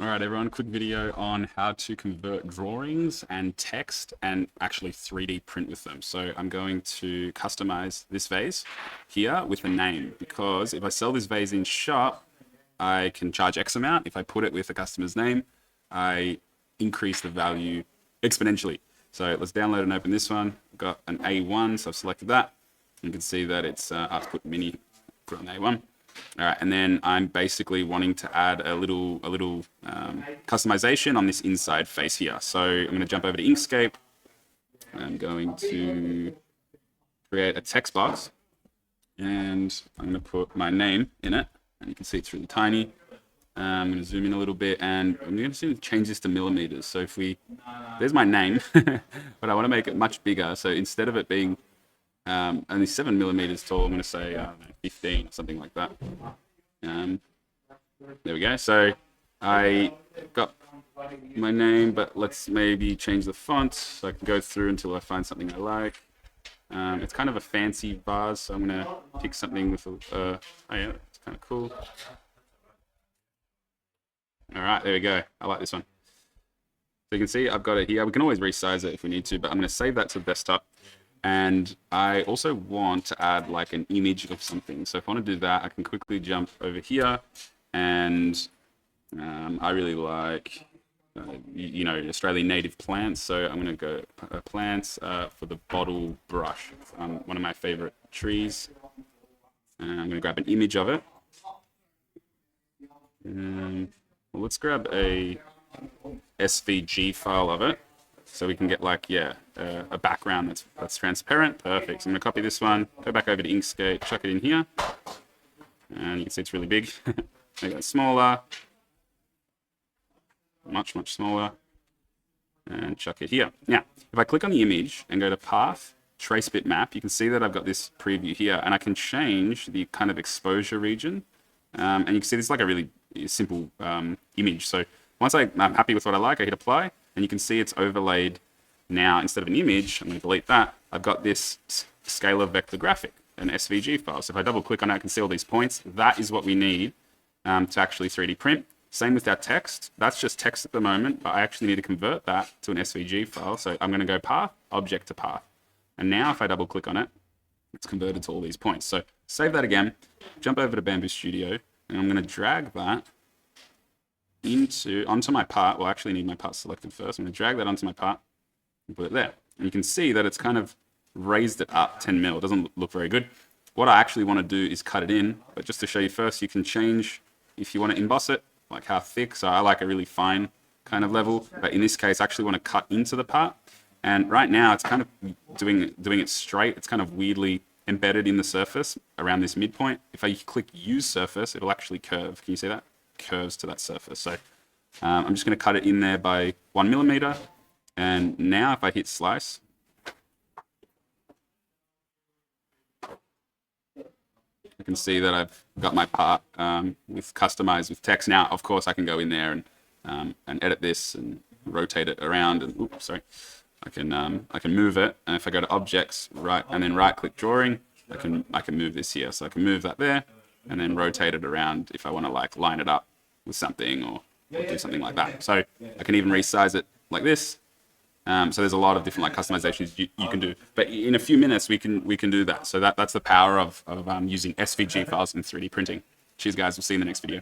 All right, everyone, quick video on how to convert drawings and text and actually 3D print with them. So I'm going to customize this vase here with a name, because if I sell this vase in shop, I can charge X amount. If I put it with a customer's name, I increase the value exponentially. So let's download and open this one. I've got an A1, so I've selected that. You can see that it's Artput Mini, put on A1. All right, and then I'm basically wanting to add a little customization on this inside face here. So I'm going to jump over to Inkscape. I'm going to create a text box, and I'm going to put my name in it. And you can see it's really tiny. I'm going to zoom in a little bit, and I'm going to change this to millimeters. So if there's my name, but I want to make it much bigger. So instead of it being only 7 millimeters tall, I'm going to say 15 or something like that. There we go. So I got my name, but let's maybe change the font so I can go through until I find something I like. It's kind of a fancy vase, so I'm going to pick something with oh yeah, it's kind of cool. All right, there we go. I like this one. So you can see I've got it here. We can always resize it if we need to, but I'm going to save that to the desktop. And I also want to add like an image of something. So if I want to do that, I can quickly jump over here, and I really like, Australian native plants. So I'm going to go plants for the bottle brush. It's one of my favorite trees. And I'm going to grab an image of it. Well, let's grab a SVG file of it, so we can get like, a background that's transparent. Perfect. So I'm gonna copy this one, go back over to Inkscape, chuck it in here, and you can see it's really big. Make that smaller, much smaller, and chuck it here. Now, if I click on the image and go to Path, Trace Bitmap, you can see that I've got this preview here, and I can change the kind of exposure region, and you can see this is like a really simple image. So once I'm happy with what I like, I hit apply, and you can see it's overlaid. Now, instead of an image, I'm going to delete that. I've got this scalar vector graphic, an SVG file. So if I double click on it, I can see all these points. That is what we need to actually 3D print. Same with our text. That's just text at the moment, but I actually need to convert that to an SVG file. So I'm going to go path, object to path. And now if I double click on it, it's converted to all these points. So save that again, jump over to Bamboo Studio, and I'm going to drag that onto my part. Well, I actually need my part selected first. I'm going to drag that onto my part and put it there. And you can see that it's kind of raised it up 10 mil. It doesn't look very good. What I actually want to do is cut it in, but just to show you first, you can change if you want to emboss it, like how thick. So I like a really fine kind of level, but in this case, I actually want to cut into the part. And right now it's kind of doing it straight. It's kind of weirdly embedded in the surface around this midpoint. If I click use surface, it'll actually curve. Can you see that? Curves to that surface. So I'm just going to cut it in there by 1 millimeter. And now if I hit slice, I can see that I've got my part with customized with text. Now, of course, I can go in there and edit this and rotate it around. And oops, sorry, I can move it. And if I go to objects, and then right-click drawing, I can move this here. So I can move that there, and then rotate it around if I want to like line it up with something or do something like that. So I can even resize it like this. So there's a lot of different like customizations you can do, but in a few minutes we can do that. So that's the power of using SVG files in 3D printing. Cheers, guys. We'll see you in the next video.